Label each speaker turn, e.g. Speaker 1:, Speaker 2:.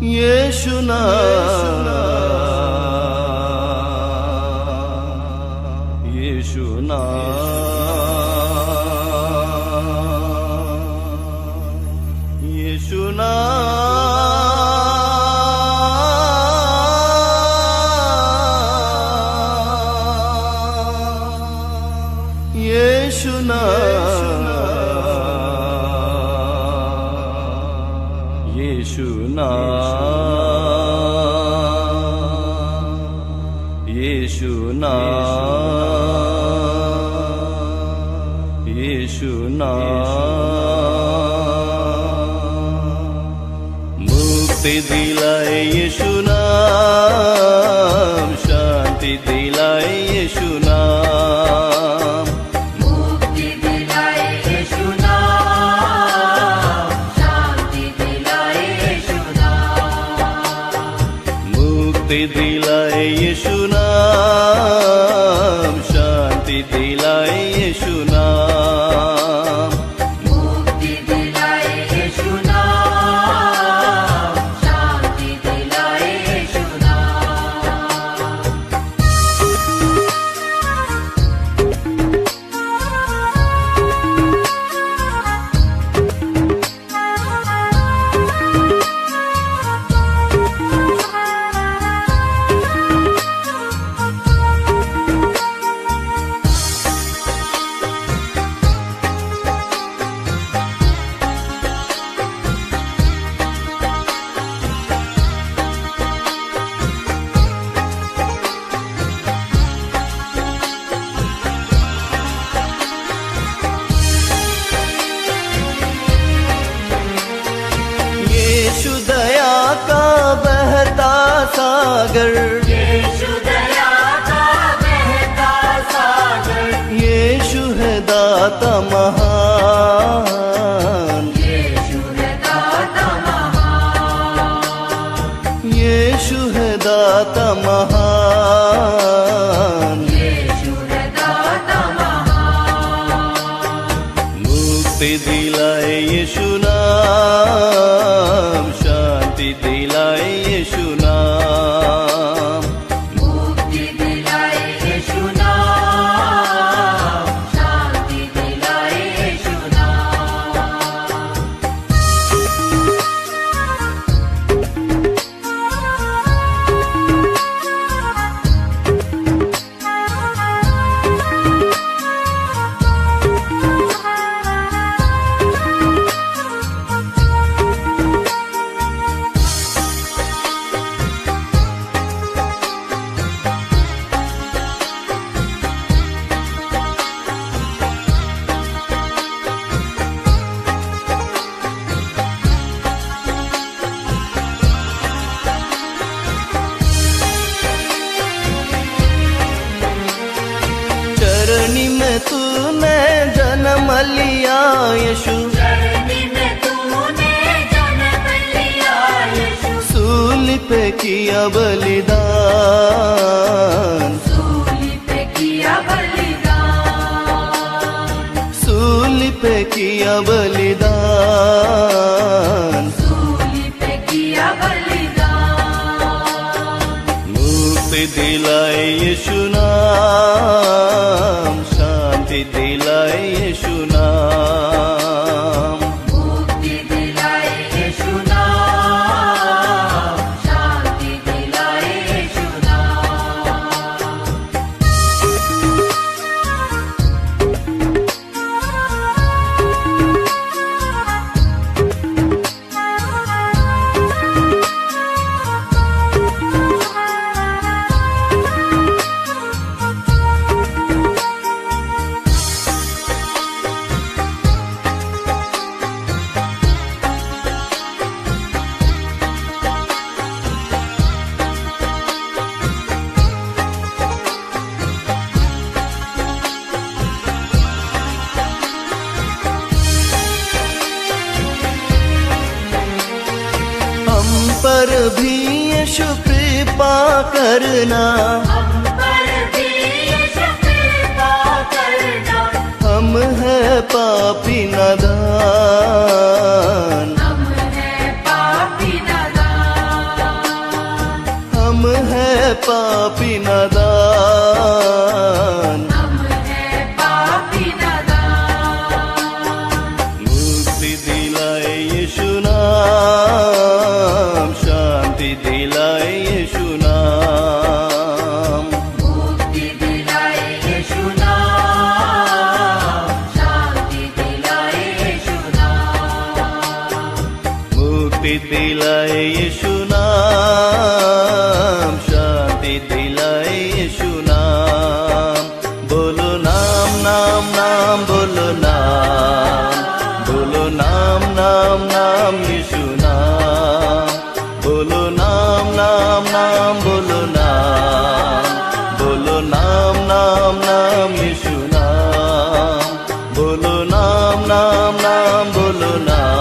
Speaker 1: यीशु नाम, यीशु नाम, यीशु नाम, यीशु नाम, यीशु नाम, यीशु नाम, यीशु नाम। मुक्ति दिलाए यीशु नाम, शांति दिलाए यीशु नाम,
Speaker 2: मुक्ति दिलाए यीशु नाम, शांति दिलाए यीशु नाम,
Speaker 1: मुक्ति दिलाए यीशु नाम, शांति दिलाए यीशु नाम,
Speaker 2: मुक्ति दिलाए यीशु नाम, शांति दिलाए यीशु नाम।
Speaker 1: यीशु दया का बहता सागर,
Speaker 2: यीशु दया का बहता सागर,
Speaker 1: यीशु है दाता महान,
Speaker 2: यीशु है दाता महान,
Speaker 1: यीशु है दाता महान,
Speaker 2: यीशु है दाता महान।
Speaker 1: मुक्ति दिलाए यीशु नाम, शांति दिलाए यीशु नाम,
Speaker 2: मुक्ति दिलाए यीशु नाम, शांति दिलाए यीशु नाम।
Speaker 1: चरनी में तूने जन्म लिया यीशु,
Speaker 2: चरनी में तूने जन्म लिया यीशु,
Speaker 1: सूली पे किया बलिदान,
Speaker 2: सूली पे किया बलिदान,
Speaker 1: सूली पे किया बलिदान,
Speaker 2: सूली पे किया बलिदान।
Speaker 1: मुक्ति दिलाए यीशु नाम, शांति दिलाए यीशु नाम,
Speaker 2: मुक्ति दिलाए यीशु नाम, शांति दिलाए यीशु नाम।
Speaker 1: पर भी यीशु कृपा करना,
Speaker 2: हम पर भी यीशु कृपा करना,
Speaker 1: हम है पापी नादान,
Speaker 2: हम है पापी नादान,
Speaker 1: पापी नादान
Speaker 2: हम है पापी नादान
Speaker 1: मुक्ति दिलाए यीशु नाम शांति दिलाए यीशु नाम
Speaker 2: मुक्ति दिलाए यीशु नाम शांति दिलाए यीशु नाम
Speaker 1: मुक्ति दिलाए यीशु नाम शांति दिलाए यीशु नाम बोलो नाम नाम नाम बोलो नाम नाम नाम यीशु नाम बोलो नाम नाम नाम बोलो नाम नाम यीशु नाम बोलो नाम नाम नाम बोलो नाम